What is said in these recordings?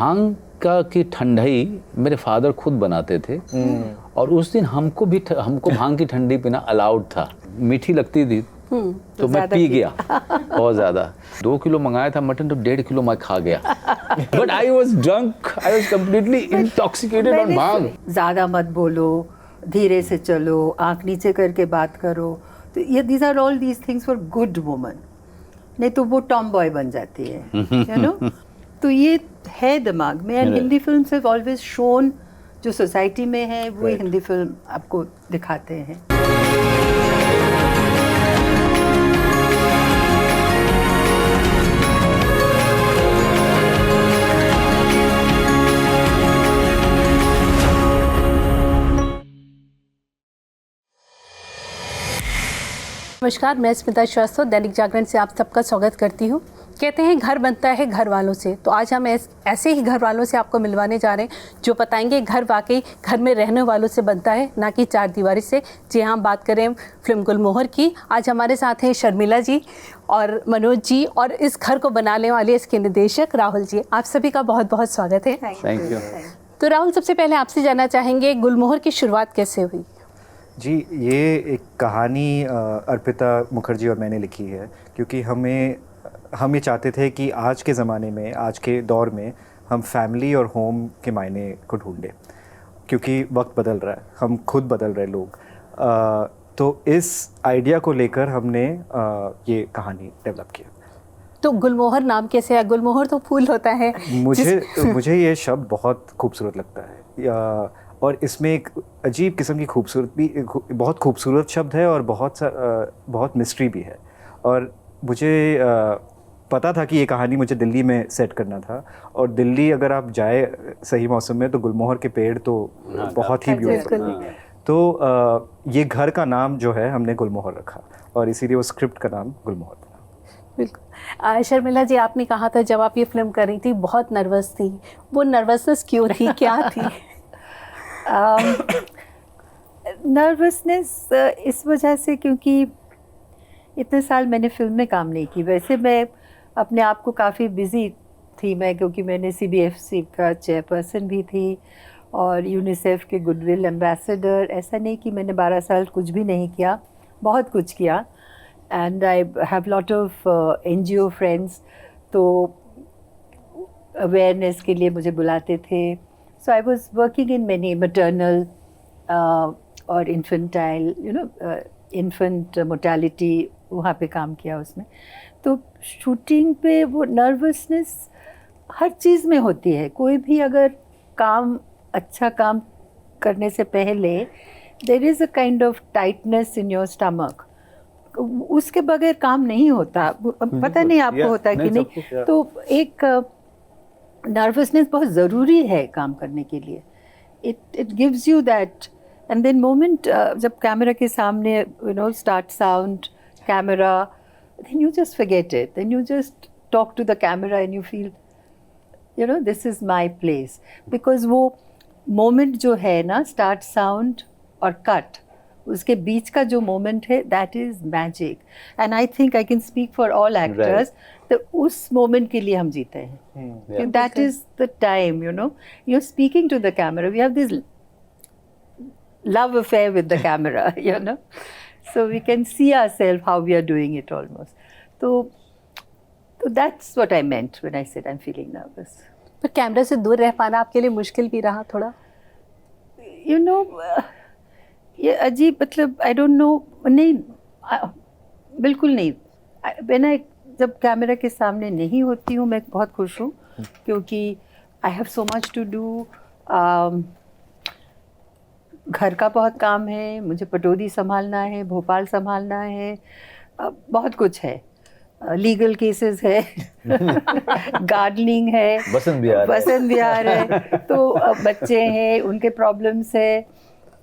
भांग का की ठंडाई मेरे फादर खुद बनाते थे और उस दिन हमको भांग की ठंडी पीना अलाउड था। मीठी लगती थी तो मैं पी गया बहुत ज़्यादा। 2 किलो मंगाया था मटन तो 1.5 किलो मैं खा गया। But I was drunk, I was completely intoxicated on bhang. ज़्यादा मत बोलो, धीरे से चलो, आंख नीचे करके बात करो, तो ये these are all these things for good woman. नहीं तो वो टॉम बॉय बन जाती है, यू नो। तो ये है दिमाग में। And Hindi film have always shown जो सोसाइटी में है वो हिंदी फिल्म आपको दिखाते हैं। नमस्कार, मैं स्मिता श्रीवास्तव दैनिक जागरण से आप सबका स्वागत करती हूँ। कहते हैं घर बनता है घर वालों से, तो आज हम ऐसे ही घर वालों से आपको मिलवाने जा रहे हैं जो बताएंगे घर वाकई घर में रहने वालों से बनता है, ना कि चार दीवारी से। जी हाँ, बात करें फिल्म गुलमोहर की। आज हमारे साथ हैं शर्मिला जी और मनोज जी और इस घर को बनाने वाले इसके निर्देशक राहुल जी। आप सभी का बहुत बहुत स्वागत है। Thank you. तो राहुल, सबसे पहले आपसे जानना चाहेंगे गुलमोहर की शुरुआत कैसे हुई? जी, ये एक कहानी अर्पिता मुखर्जी और मैंने लिखी है, क्योंकि हम ये चाहते थे कि आज के ज़माने में, आज के दौर में हम फैमिली और होम के मायने को ढूंढें, क्योंकि वक्त बदल रहा है, हम खुद बदल रहे लोग। तो इस आइडिया को लेकर हमने ये कहानी डेवलप किया। तो गुलमोहर नाम कैसे है? गुलमोहर तो फूल होता है। मुझे ये शब्द बहुत खूबसूरत लगता है और इसमें एक अजीब किस्म की बहुत खूबसूरत शब्द है और बहुत मिस्ट्री भी है। और मुझे पता था कि ये कहानी मुझे दिल्ली में सेट करना था, और दिल्ली अगर आप जाए सही मौसम में तो गुलमोहर के पेड़ तो बहुत ही ब्यूटीफुल है। तो ये घर का नाम जो है हमने गुलमोहर रखा और इसीलिए वो स्क्रिप्ट का नाम गुलमोहर था। बिल्कुल। शर्मिला जी, आपने कहा था जब आप ये फिल्म कर रही थी बहुत नर्वस थी, वो नर्वसनेस क्यों थी, क्या थी? नर्वसनेस इस वजह से क्योंकि इतने साल मैंने फिल्म में काम नहीं की। वैसे मैं अपने आप को काफ़ी बिज़ी थी मैं, क्योंकि मैंने CBFC का चेयरपर्सन भी थी और यूनिसेफ के गुडविल एम्बेसडर। ऐसा नहीं कि मैंने 12 साल कुछ भी नहीं किया, बहुत कुछ किया। And I have lot of NGO friends, तो अवेयरनेस के लिए मुझे बुलाते थे। So I was working in many maternal or infantile, infant mortality, वहाँ पे काम किया उसमें। तो शूटिंग पे वो नर्वसनेस हर चीज़ में होती है। कोई भी अगर अच्छा काम करने से पहले there is a kind of tightness in your stomach, उसके बगैर काम नहीं होता। पता नहीं आपको होता है कि नहीं। तो एक नर्वसनेस बहुत ज़रूरी है काम करने के लिए। It gives you that. And then moment जब कैमरा के सामने start sound camera, then you just forget it, then you just talk to the camera and you feel this is my place. Because वो moment जो है ना, start sound और cut, उसके बीच का जो मोमेंट है, that is magic. And I think I can speak for all actors, तो उस मोमेंट के लिए हम जीते हैं। That is the time, you are speaking to the camera, we have this love affair with the camera, so we can see ourselves how we are doing it almost. So that's what I meant when I said I'm feeling nervous. पर camera से दूर रह पाना आपके लिए मुश्किल भी रहा थोड़ा? ये अजीब, मतलब आई डोंट नो। नहीं, बिल्कुल नहीं। जब कैमरा के सामने नहीं होती हूँ मैं बहुत खुश हूँ, क्योंकि I have so much to do. घर का बहुत काम है, मुझे पटौदी संभालना है, भोपाल संभालना है, बहुत कुछ है। लीगल केसेस है, गार्डनिंग है, बसंत विहार है, तो बच्चे हैं, उनके प्रॉब्लम्स है।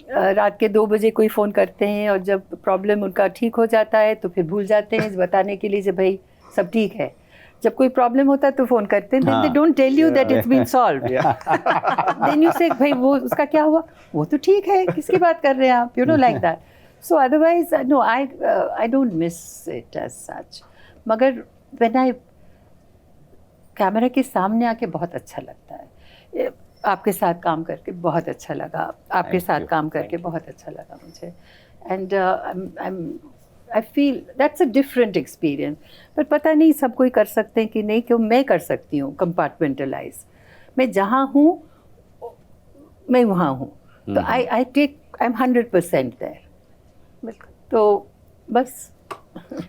रात के 2 बजे कोई फ़ोन करते हैं और जब प्रॉब्लम उनका ठीक हो जाता है तो फिर भूल जाते हैं बताने के लिए कि भाई सब ठीक है। जब कोई प्रॉब्लम होता है तो फ़ोन करते हैं, then they don't tell you that it's been solved. Then you say भाई वो उसका क्या हुआ, वो तो ठीक है, किसकी बात कर रहे हैं आप, like that. So otherwise no, I don't miss it as such. मगर व्हेन आई कैमरा के सामने आके बहुत अच्छा लगता है। आपके साथ काम करके बहुत अच्छा लगा, आपके Thank साथ you. काम करके बहुत अच्छा लगा मुझे, and I feel that's a different experience. पर पता नहीं सब कोई कर सकते हैं कि नहीं, क्यों मैं कर सकती हूँ कंपार्टमेंटलाइज। मैं जहाँ हूँ मैं वहाँ हूँ, तो आई एम 100% देयर। तो बस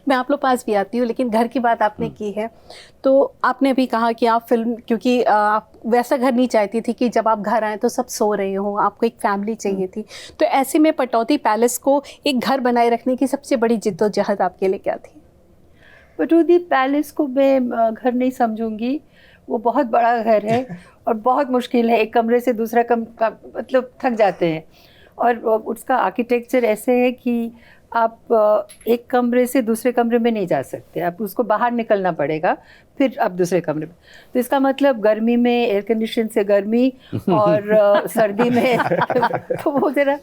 मैं आप लोग पास भी आती हूँ, लेकिन घर की बात आपने की है, तो आपने भी कहा कि आप फिल्म, क्योंकि आप वैसा घर नहीं चाहती थी कि जब आप घर आए तो सब सो रहे हो, आपको एक फैमिली चाहिए थी। तो ऐसे में पटौदी पैलेस को एक घर बनाए रखने की सबसे बड़ी जिद्दोजहद आपके लिए क्या थी? पटौदी पैलेस को मैं घर नहीं समझूंगी, वो बहुत बड़ा घर है और बहुत मुश्किल है, एक कमरे से दूसरा मतलब थक जाते हैं। और उसका आर्किटेक्चर ऐसे है कि आप एक कमरे से दूसरे कमरे में नहीं जा सकते, आप उसको बाहर निकलना पड़ेगा, फिर आप दूसरे कमरे में। तो इसका मतलब गर्मी में एयर कंडीशन से गर्मी और सर्दी में तो वो ज़रा,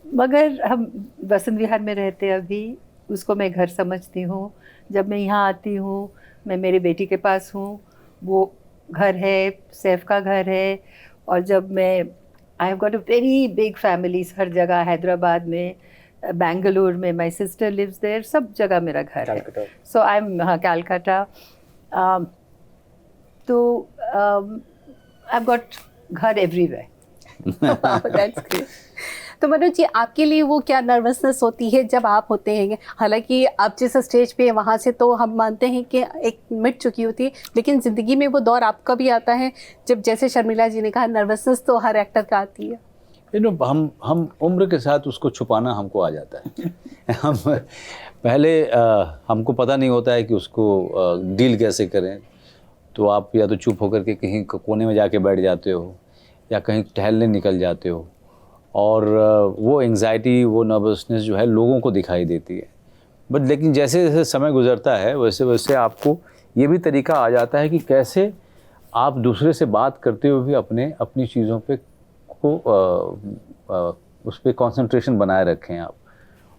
मगर हम बसंत विहार में रहते हैं अभी, उसको मैं घर समझती हूँ। जब मैं यहाँ आती हूँ, मैं मेरी बेटी के पास हूँ, वो घर है, सैफ का घर है। और जब मैं I have got a very big families हर जगह, हैदराबाद में, बेंगलुरु में, माई सिस्टर लिव्स देयर, सब जगह मेरा घर है। सो आई एम, हाँ, कैलकाटा। तो आई हैव गॉट घर एवरीवेयर। That's great. तो मनोज जी, आपके लिए वो क्या नर्वसनेस होती है जब आप होते हैं? हालांकि आप जिस स्टेज पे वहाँ से तो हम मानते हैं कि एक मिट चुकी होती है, लेकिन ज़िंदगी में वो दौर आपका भी आता है जब, जैसे शर्मिला जी ने कहा, नर्वसनेस तो हर एक्टर का आती है। हम उम्र के साथ उसको छुपाना हमको आ जाता है। हम पहले हमको पता नहीं होता है कि उसको डील कैसे करें, तो आप या तो चुप होकर के कहीं कोने में जाके बैठ जाते हो या कहीं टहलने निकल जाते हो, और वो एंग्जाइटी, वो नर्वसनेस जो है लोगों को दिखाई देती है। बट लेकिन जैसे जैसे समय गुजरता है वैसे वैसे आपको ये भी तरीका आ जाता है कि कैसे आप दूसरे से बात करते हुए भी अपनी चीज़ों पे को उस पर कंसंट्रेशन बनाए रखें आप।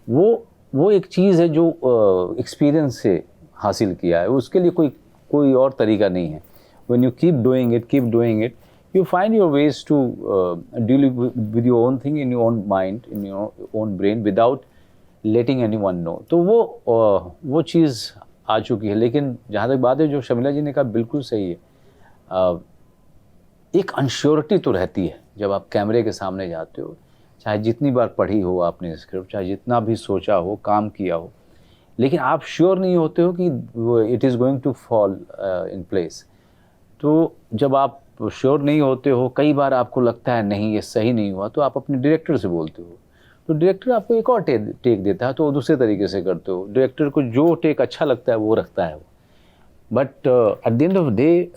वो एक चीज़ है जो एक्सपीरियंस से हासिल किया है, उसके लिए कोई और तरीका नहीं है। When you keep doing it you find your ways to deal with your own thing in your own mind, in your own brain, without letting anyone know. तो वो चीज़ आ चुकी है। लेकिन जहाँ तक बात है जो शर्मिला जी ने कहा, बिल्कुल सही है। एक अनश्योरिटी तो रहती है जब आप कैमरे के सामने जाते हो, चाहे जितनी बार पढ़ी हो आपने स्क्रिप्ट, चाहे जितना भी सोचा हो, काम किया हो, लेकिन आप श्योर नहीं होते हो कि it is going to fall in place. तो जब आप श्योर नहीं होते हो, कई बार आपको लगता है नहीं ये सही नहीं हुआ, तो आप अपने डायरेक्टर से बोलते हो, तो डायरेक्टर आपको एक और टेक देता है, तो दूसरे तरीके से करते हो। डायरेक्टर को जो टेक अच्छा लगता है वो रखता है वो। But at the end of day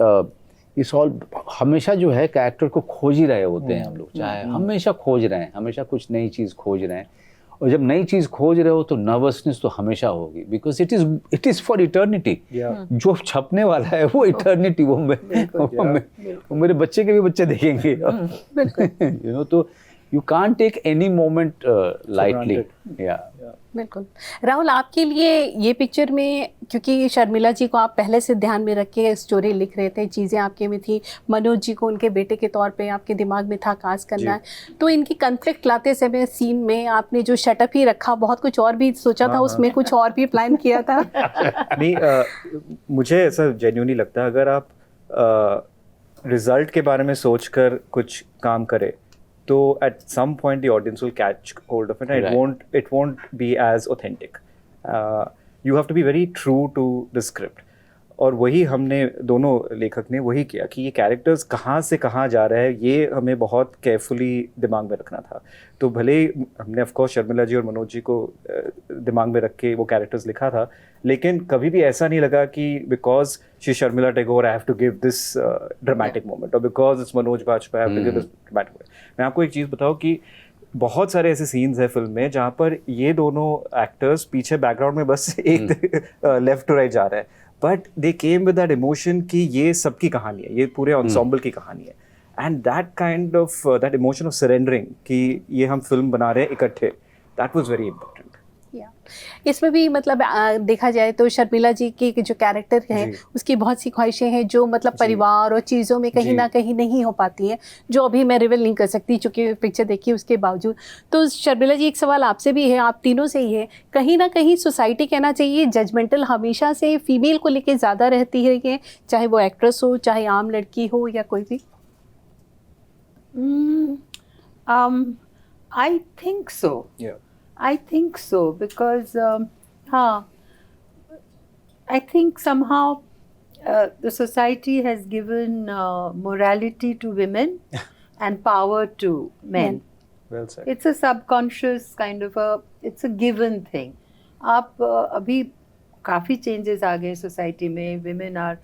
इस ऑल हमेशा जो है कैरेक्टर को खोज ही रहे होते हैं हम लोग, चाहे हमेशा खोज रहे हैं, हमेशा कुछ नई चीज़ खोज रहे हैं। और जब नई चीज़ खोज रहे हो तो नर्वसनेस तो हमेशा होगी, because it is for eternity. जो छपने वाला है वो इटर्निटी, वो मेरे बच्चे के भी बच्चे देखेंगे, यू नो। तो you can't take any moment lightly. बिल्कुल। राहुल, आपके लिए ये पिक्चर में, क्योंकि शर्मिला जी को आप पहले से ध्यान में रख के स्टोरी लिख रहे थे, चीज़ें आपके में थी, मनोज जी को उनके बेटे के तौर पे आपके दिमाग में था कास्ट करना है, तो इनकी कन्फ्लिक्ट लाते समय सीन में आपने जो शटअप ही रखा, बहुत कुछ और भी सोचा था उसमें, कुछ और भी प्लान किया था? नहीं, मुझे ऐसा जेन्युइनली लगता है, अगर आप रिजल्ट के बारे में सोचकर कुछ काम करें तो at some point the audience will catch hold of it, and it won't be as authentic. You have to be very true to the script. और वही हमने दोनों लेखक ने वही किया कि ये कैरेक्टर्स कहाँ से कहाँ जा रहे हैं, ये हमें बहुत केयरफुली दिमाग में रखना था। तो भले ही हमने ऑफ कोर्स शर्मिला जी और मनोज जी को दिमाग में रख के वो कैरेक्टर्स लिखा था, लेकिन कभी भी ऐसा नहीं लगा कि because she Sharmila Tagore I have to give this dramatic moment, और because it's Manoj Bajpayee I have to give this dramatic moment. मैं आपको एक चीज़ बताऊँ कि बहुत सारे ऐसे सीन्स हैं फिल्म में जहाँ पर ये दोनों एक्टर्स पीछे बैकग्राउंड में बस एक लेफ्ट टू राइट जा रहे हैं, but they came with that emotion कि ये सबकी कहानी है, ये पूरे एंसेम्बल की कहानी है। And that kind of that emotion of surrendering कि ये हम फिल्म बना रहे हैं इकट्ठे, दैट वाज वेरी इंपॉर्टेंट। या इसमें भी मतलब देखा जाए तो शर्मिला जी की जो कैरेक्टर है जी। उसकी बहुत सी ख्वाहिशें हैं जो मतलब जी। परिवार और चीज़ों में कहीं जी। ना कहीं नहीं हो पाती हैं, जो अभी मैं रिवील नहीं कर सकती क्योंकि पिक्चर देखी उसके बावजूद। तो शर्मिला जी एक सवाल आपसे भी है, आप तीनों से ही है, कहीं ना कहीं सोसाइटी कहना चाहिए जजमेंटल हमेशा से फीमेल को लेके ज़्यादा रहती है, चाहे वो एक्ट्रेस हो चाहे आम लड़की हो या कोई भी? I think so. Yeah. I think so because, I think somehow the society has given morality to women and power to men. Well said. It's a subconscious kind of it's a given thing. आप अभी काफ़ी changes आ गए society में. Women are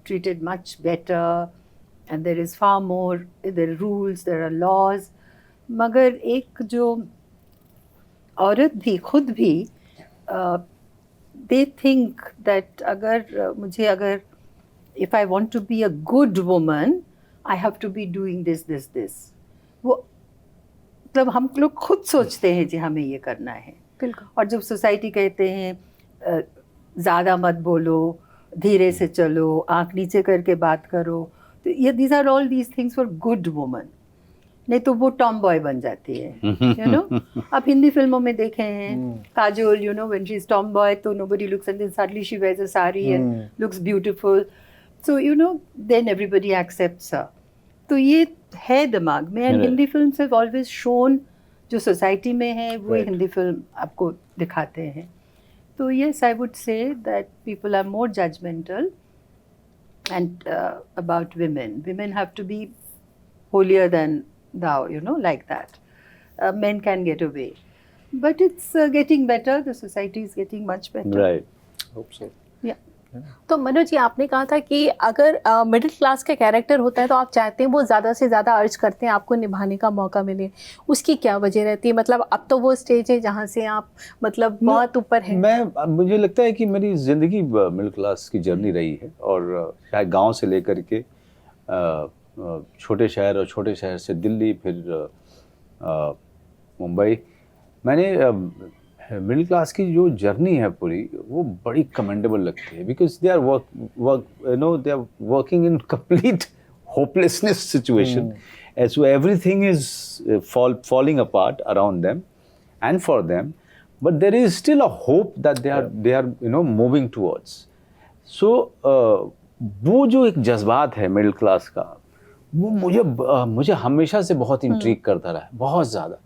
treated much better and there is far more, there are rules, there are laws. मगर एक जो औरत भी खुद भी they think that अगर if I want to be a good woman I have to be doing this. वो मतलब हम लोग खुद सोचते हैं जी हमें ये करना है. बिल्कुल. और जब सोसाइटी कहते हैं ज़्यादा मत बोलो, धीरे से चलो, आँख नीचे करके बात करो, तो ये these are all these things for good woman. नहीं तो वो टॉम बॉय बन जाती है, you know. आप हिंदी फिल्मों में देखे हैं Kajol, you know, when she's Tom boy तो nobody looks and then suddenly she wears a sari and looks beautiful, so you know then everybody accepts her. तो ये है दिमाग में and Hindi films have always shown जो सोसाइटी में है वो Right. हिंदी फिल्म आपको दिखाते हैं. तो yes, I would say that people are more judgmental and about women. Women have to be holier than thou, you know, like that. Men can get away. But it's getting better. The society is getting much better. Right. Hope so. Yeah. तो मनोज जी आपने कहा था कि अगर middle class का character होता है तो आप चाहते हैं वो ज़्यादा से ज़्यादा अर्ज करते हैं आपको निभाने का मौका मिले, उसकी क्या वजह रहती है? मतलब अब तो वो स्टेज है जहाँ से आप मतलब बहुत ऊपर है. मुझे लगता है कि मेरी ज़िंदगी मिडिल क्लास की जर्नी रही है और शायद गांव से लेकर के छोटे शहर और छोटे शहर से दिल्ली फिर मुंबई, मैंने मिडिल क्लास की जो जर्नी है पूरी वो बड़ी कमेंडेबल लगती है because they are they are working in complete hopelessness situation as everything is falling apart around them and for them, but there is still a hope that they are moving towards. So वो जो एक जज्बात है middle class का वो मुझे हमेशा से बहुत इंट्रीग करता रहा है, बहुत ज़्यादा,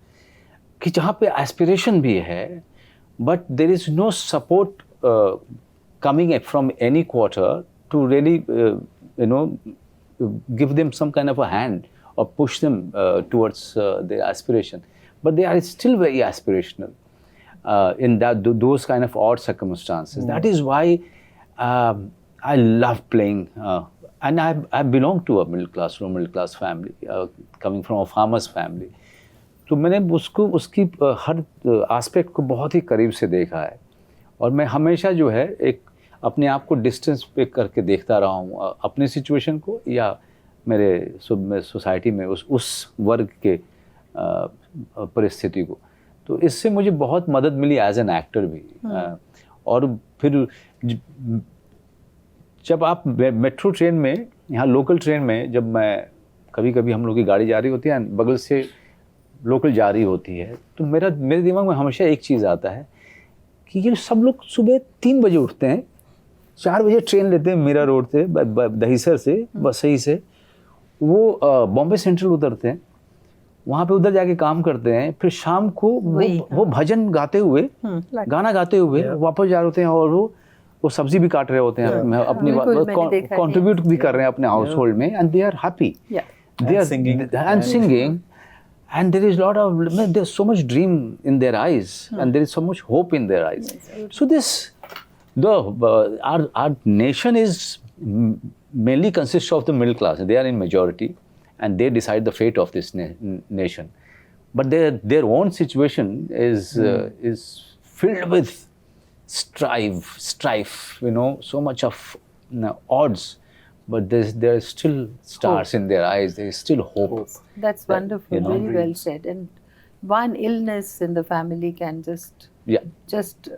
कि जहाँ पे एस्पिरेशन भी है but there is no support coming from any quarter to really give them some kind of a hand or push them towards their aspiration, but they are still very aspirational in those kind of odd circumstances. That is why I love playing and I belong to a middle class family, coming from a farmer's family. तो मैंने उसकी हर aspect को बहुत ही करीब से देखा है और मैं हमेशा जो है एक अपने आप को डिस्टेंस पे करके देखता रहा हूँ अपनी सिचुएशन को या मेरे सोसाइटी में उस वर्ग के परिस्थिति को. तो इससे मुझे बहुत मदद मिली एज एन एक्टर भी. और फिर जब आप मेट्रो ट्रेन में, यहाँ लोकल ट्रेन में, जब मैं कभी हम लोग की गाड़ी जा रही होती है बगल से लोकल जा रही होती है, तो मेरे दिमाग में हमेशा एक चीज़ आता है कि ये सब लोग सुबह 3 बजे उठते हैं, 4 बजे ट्रेन लेते हैं मीरा रोड से, दहीसर से, बसई से, वो बॉम्बे सेंट्रल उतरते हैं, वहाँ पे उधर जाके काम करते हैं, फिर शाम को वो भजन गाते हुए, गाना गाते हुए वापस जा रहे होते हैं और वो सब्जी भी काट रहे होते हैं, अपनी कंट्रीब्यूट भी कर रहे हैं अपने हाउस होल्ड में, and they are happy, they are singing. And there is there's so much dream in their eyes, and there is so much hope in their eyes. So our nation is mainly consists of the middle class. They are in majority, and they decide the fate of this nation. But their own situation is filled with strife. So much of odds. But there are still stars in their eyes. There is still hope. That's wonderful. Very well said. And one illness in the family can just Yeah. just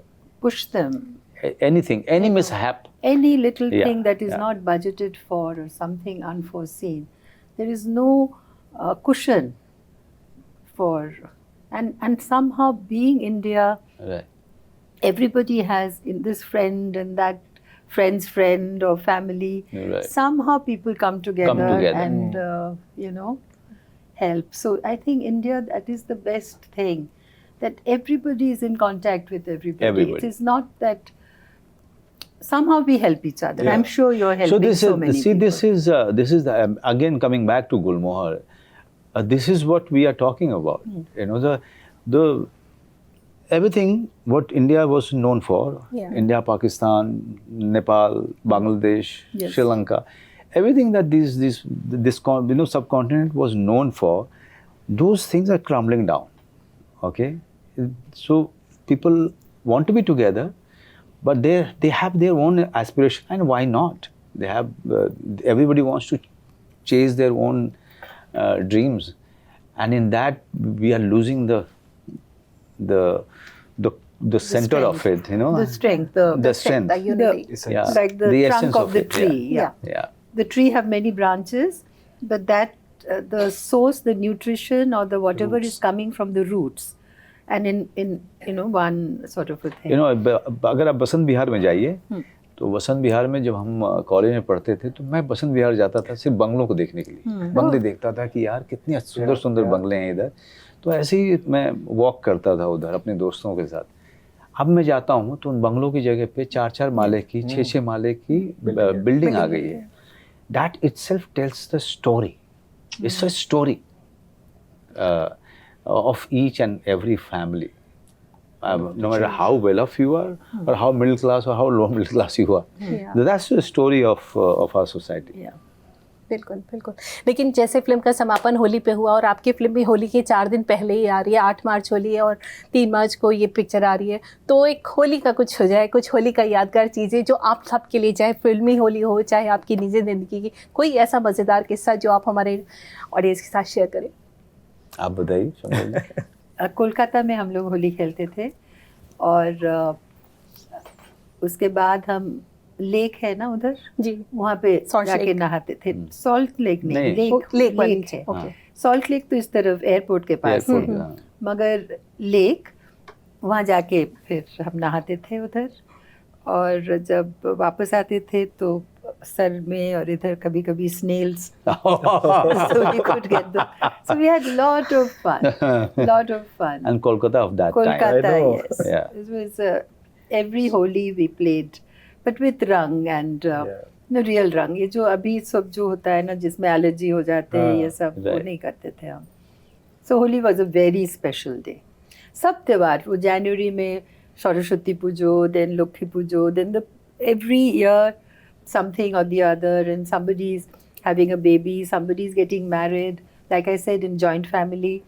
push them. Anything, any mishap. Any little Yeah, thing that is yeah. not budgeted for or something unforeseen, there is no cushion for, and somehow being India, Right. everybody has in this friend and that friend's friend or family. Right. Somehow people come together, together. and help. So I think India, that is the best thing, that everybody is in contact with everybody. Everybody. It is not that somehow we help each other. Yeah. I'm sure you're helping So this is, many see, people. this is the, again coming back to Gulmohar. This is what we are talking about. You know, the everything what India was known for. Yeah. India, Pakistan, Nepal, Bangladesh, Yes. Sri Lanka, everything that this subcontinent was known for, those things are crumbling down. Okay, so people want to be together, but they have their own aspiration, and why not? They have everybody wants to chase their own dreams, and in that we are losing the center of strength. it. You know, The strength, the strength. The unity. Yeah. like the, The trunk essence of of the it, tree. yeah. Yeah. The tree have many branches, but that the source, the nutrition or the whatever is coming from the roots, and in one sort of a thing. You know, अगर आप बसंत विहार में जाइए, तो बसंत विहार में जब हम college में पढ़ते थे, तो मैं बसंत विहार जाता था सिर्फ बंगलों को देखने के लिए। बंगले देखता था कि यार कितने सुंदर सुंदर बंगले हैं इधर। तो ऐसे ही मैं वॉक करता था उधर अपने दोस्तों के साथ। अब मैं जाता हूँ तो उन बंगलों की जगह पे 4-4 माले की, 6-6 माले की बिल्डिंग आ गई है। That itself tells the story. It's a story of each and every family. No matter how well off you are, or how middle class or how low middle class you are. Yeah. That's the story of our society. Yeah. बिल्कुल बिल्कुल। लेकिन जैसे film का समापन होली पे हुआ और आपकी फिल्म भी होली के 4 दिन पहले ही आ रही है, 8 मार्च होली है और 3 मार्च को ये पिक्चर आ रही है, तो एक होली का कुछ हो जाए, कुछ होली का यादगार चीज़ें जो आप सबके लिए, चाहे फिल्मी होली हो चाहे आपकी निजी ज़िंदगी की, कोई ऐसा मज़ेदार किस्सा जो आप हमारे ऑडियंस के साथ शेयर करें। आप बताइए। कोलकाता में हम लोग होली खेलते थे, और उसके बाद हम लेक है ना उधर, जी, वहाँ पे Salt जाके Lake। नहाते थे। सॉल्ट लेक नहीं, नहीं। लेक लेक वाले लेक नीचे, है। ओके। सॉल्ट लेक तो इस तरफ एयरपोर्ट के पास एयरपोर्ट, है, हाँ। मगर लेक वहाँ जाके फिर हम नहाते थे उधर, और जब वापस आते थे तो सर में और इधर कभी कभी Snell's, so we could get them. So we had lot of fun. And Kolkata of that time. Kolkata, I know. yes. Yeah. It was every Holi we played, but with rang and no real rang. ये जो अभी सब जो होता है ना जिसमें allergy हो जाते हैं, ये सब वो right. नहीं करते थे हम. So Holi was a very special day. सब त्योहार, वो जनवरी में सरस्वती पूजो, then Lakshmi Puzo, then every year something or the other, and somebody's having a baby, somebody's getting married. Like I said, in joint family,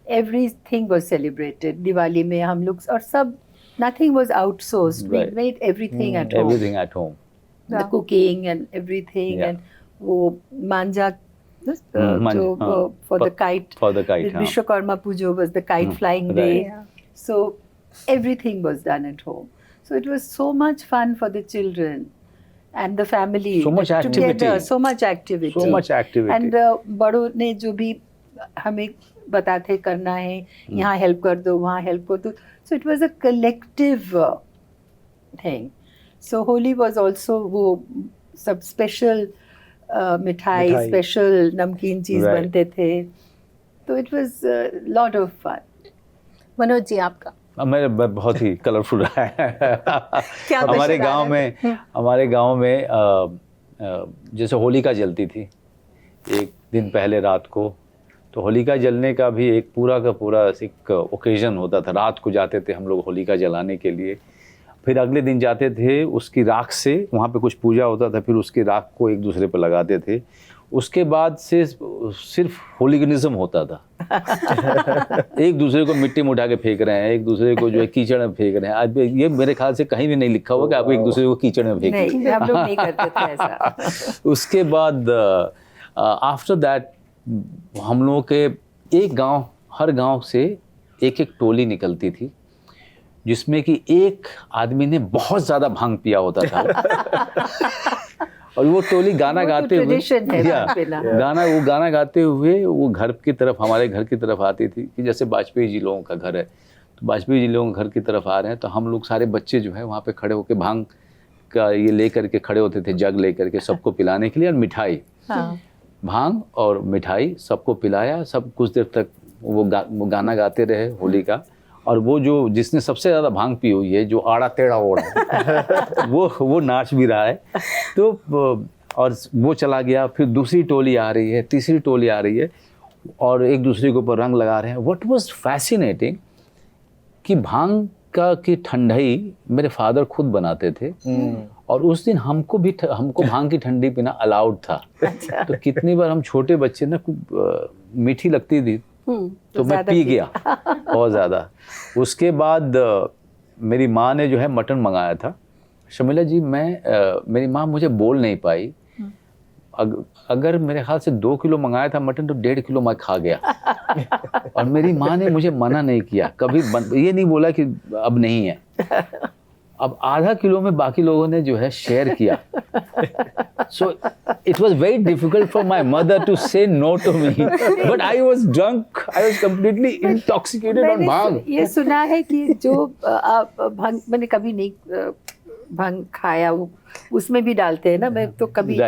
everything was celebrated. Diwali में हम लोग और सब, nothing was outsourced. Right. We made everything at home. Everything at home. The cooking and everything, Yeah. and वो मांझा मांझा, जो हाँ. for the kite. For the kite, हाँ. Vishwakarma Pujo was the kite flying right. day. Yeah. So everything was done at home. So it was so much fun for the children and the family. So much together, activity. so much activity. So much activity. And बड़ों ने जो भी हमें बताते करना है, यहाँ help कर दो, वहाँ help कर दो. So it was a collective thing. So Holi was also वो सब special मिठाई, मिठाई। special नमकीन चीज़ Right. बनते थे. So it was a lot of fun. Manoj ji आपका मेरे बहुत ही कलरफुल रहा है। क्या हमारे मजेदार गांव है? में हमारे गांव में जैसे होलिका जलती थी एक दिन पहले रात को, तो होलिका जलने का भी एक पूरा का पूरा एक ओकेजन होता था। रात को जाते थे हम लोग होलिका जलाने के लिए, फिर अगले दिन जाते थे, उसकी राख से वहाँ पे कुछ पूजा होता था, फिर उसकी राख को एक दूसरे पे लगाते थे। उसके बाद से सिर्फ होलिगनिज्म होता था। एक दूसरे को मिट्टी में उठा के फेंक रहे हैं, एक दूसरे को जो है कीचड़ में फेंक रहे हैं। आज ये मेरे ख्याल से कहीं भी नहीं लिखा हुआ कि आप एक दूसरे को कीचड़ में फेंकें। नहीं, हम लोग नहीं करते थे ऐसा। उसके बाद आफ्टर दैट हम लोगों के एक गांव, हर गांव से एक एक टोली निकलती थी, जिसमें कि एक आदमी ने बहुत ज्यादा भांग पिया होता था और वो टोली गाना वो तो गाते हुए tradition है या, भांग पीना। गाना गाते हुए वो घर की तरफ, हमारे घर की तरफ आती थी कि जैसे वाजपेयी जी लोगों का घर है, तो वाजपेयी जी लोगों के घर की तरफ आ रहे हैं तो हम लोग सारे बच्चे जो है वहाँ पे खड़े होकर भांग का ये लेकर के खड़े होते थे, जग लेकर के सबको पिलाने के लिए, और मिठाई, हाँ भांग और मिठाई सबको पिलाया। सब कुछ देर तक वो गाना गाते रहे होली का। और वो जो जिसने सबसे ज़्यादा भांग पी हुई है, जो आड़ा टेढ़ा ओढ़ा है, वो नाच भी रहा है। तो और वो चला गया, फिर दूसरी टोली आ रही है, तीसरी टोली आ रही है, और एक दूसरे के ऊपर रंग लगा रहे हैं। व्हाट वाज फैसिनेटिंग कि भांग का की ठंडाई मेरे फादर खुद बनाते थे, और उस दिन हमको भांग की ठंडी पीना अलाउड था। तो कितनी बार हम छोटे बच्चे ना मीठी लगती थी तो मैं पी गया बहुत ज़्यादा। उसके बाद मेरी माँ ने जो है मटन मंगाया था। शर्मिला जी, मेरी माँ मुझे बोल नहीं पाई। अगर मेरे ख्याल से 2 किलो मंगाया था मटन तो 1.5 किलो मैं खा गया। और मेरी माँ ने मुझे मना नहीं किया कभी, ये नहीं बोला कि अब नहीं है। अब आधा किलो में बाकी लोगों ने जो है शेयर किया। So it was very difficult for my mother to say no to me, but I was drunk. I was completely intoxicated on भांग। ये सुना है कि जो भांग मैंने कभी नहीं भांग खाया, वो उसमें भी डालते हैं ना। मैं तो कभी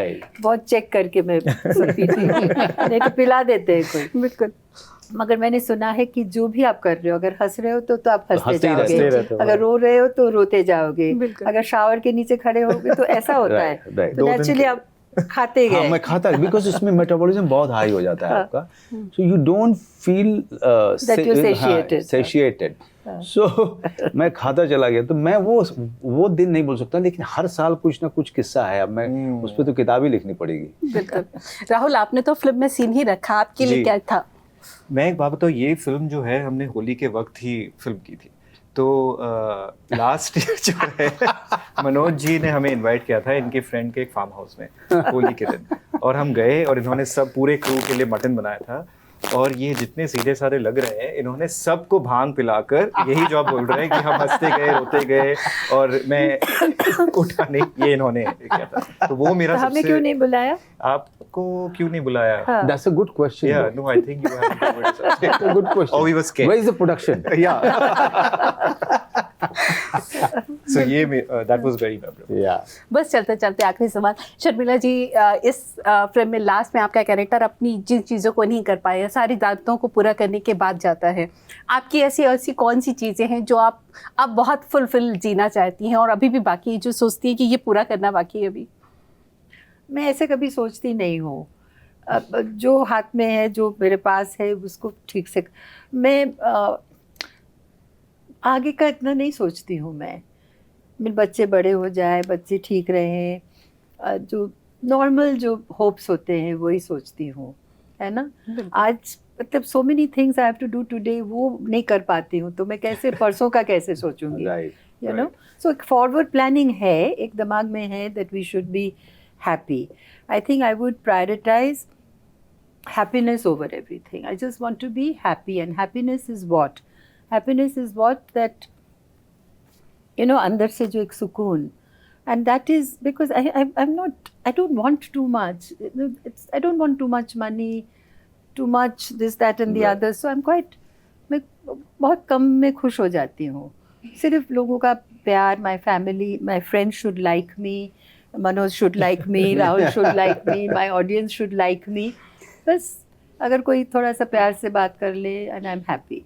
बहुत चेक करके मैं पीती हूँ, नहीं तो पिला देते हैं कोई। बिल्कुल। मगर मैंने सुना है कि जो भी आप कर रहे हो, अगर हंस रहे हो तो आप हंसते जाओगे, अगर रो रहे हो तो रोते जाओगे, अगर शावर के नीचे खड़े होगे तो ऐसा होता है। तो नेचुरली आप खाते गए। हाँ, मैं खाता, बिकॉज उसमें मेटाबॉलिज्म बहुत हाई हो जाता है आपका, so you don't feel satiated. सो मैं खाता चला गया। तो मैं वो दिन नहीं बोल सकता, लेकिन हर साल कुछ ना कुछ किस्सा है। अब मैं उस पर तो किताब ही लिखनी पड़ेगी। बिल्कुल। राहुल, आपने तो फिल्म में सीन ही रखा, आपके लिए क्या था? मैं एक बात बताऊँ, ये फिल्म जो है हमने होली के वक्त ही फिल्म की थी। तो लास्ट ईयर जो है मनोज जी ने हमें इनवाइट किया था इनके फ्रेंड के एक फार्म हाउस में होली के दिन, और हम गए और इन्होंने सब पूरे क्रू के लिए मटन बनाया था। और ये जितने सीधे सारे लग रहे हैं, इन्होंने सबको भांग पिलाकर यही जॉब बोल रहे हैं कि हम हंसते गए, रोते गए, और मैं उठा नहीं, ये इन्होंने किया था। तो वो मेरा हमें क्यों नहीं बुलाया? आपको क्यों नहीं बुलाया? That's a good question. Yeah, no, I think you have That's a good question. Oh, we were scared. Where is the production? Yeah. So ये that was very memorable. Yeah. बस चलते चलते आखिरी सवाल, शर्मिला जी, इस फिल्म में लास्ट में आपका कैरेक्टर अपनी जिन चीज़ों को नहीं कर पाया, सारी दायित्वों को पूरा करने के बाद जाता है। आपकी ऐसी कौन सी चीज़ें हैं जो आप बहुत फुलफिल जीना चाहती हैं और अभी भी बाकी जो सोचती हैं कि ये पूरा करना बाकी है अभी? मैं ऐसे कभी सोचती नहीं हूँ। जो हाथ में है, जो मेरे पास है, उसको ठीक से मैं आगे का इतना नहीं सोचती हूँ। मैं मेरे बच्चे बड़े हो जाए, बच्चे ठीक रहें, जो नॉर्मल जो होप्स होते हैं वही सोचती हूँ, है ना। आज मतलब so many things I have to do today, वो नहीं कर पाती हूँ, तो मैं कैसे परसों का कैसे सोचूंगी, यू नो। सो एक फॉरवर्ड प्लानिंग है, एक दिमाग में है that we should be happy. I think I would prioritise happiness over everything. I just want to be happy, and happiness is what? Happiness is what that, you know, अंदर से जो एक सुकून, and that is because I don't want too much. I don't want too much money, too much this, that and the other. So मैं बहुत कम में खुश हो जाती हूँ। सिर्फ लोगों का प्यार, my family, my friends should like me, Manoj should like me, Rahul should like me, my audience should like me. बस अगर कोई थोड़ा सा प्यार से बात कर ले and I am happy,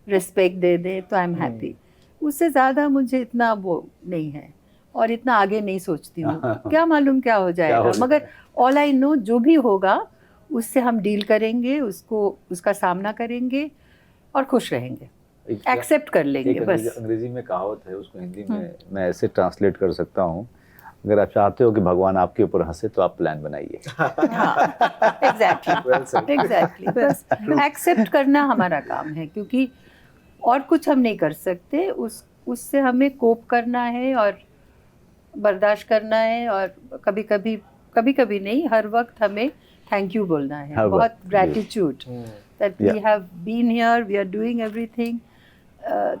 respect दे दे तो आई एम हैप्पी। उससे ज़्यादा मुझे इतना वो नहीं है, और इतना आगे नहीं सोचती हूँ। क्या मालूम क्या हो जाएगा, मगर ऑल आई नो जो भी होगा उससे हम डील करेंगे, उसका सामना करेंगे और खुश रहेंगे, एक्सेप्ट कर लेंगे। बस अंग्रेजी में कहावत है, उसको हिंदी में मैं ऐसे ट्रांसलेट कर सकता हूँ, अगर आप चाहते हो कि भगवान आपके ऊपर हंसे तो आप प्लान बनाइए। एग्जैक्टली बस एक्सेप्ट करना हमारा काम है, क्योंकि और कुछ हम नहीं कर सकते। उससे हमें कोप करना है और बर्दाश्त करना है, और कभी कभी नहीं, हर वक्त हमें थैंक यू बोलना है, बहुत gratitude that we have been here, we are doing everything,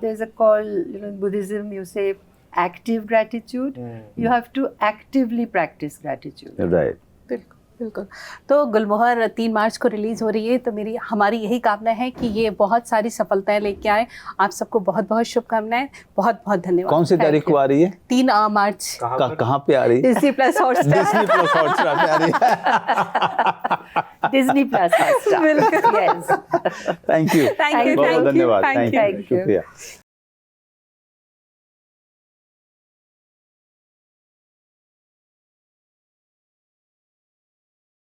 there's a call, you know, in Buddhism you say active gratitude. You have to actively practice gratitude. Right. बिल्कुल बिल्कुल। तो गुलमोहर 3 मार्च को रिलीज हो रही है, तो हमारी यही कामना है कि ये बहुत सारी सफलताएं लेके आए। आप सबको बहुत बहुत शुभकामनाएं, बहुत बहुत धन्यवाद। कौन सी तारीख को आ रही है? 3 मार्च। कहाँ पे आ रही है? Disney plus Hotstar. Disney plus Hotstar पे आ रही है। Disney Plus Hotstar. बिल्कुल। Yes. Thank you, Thank you, बहुत thank you, धन्यवाद, thank थैंक you. यू, शुक्रिया।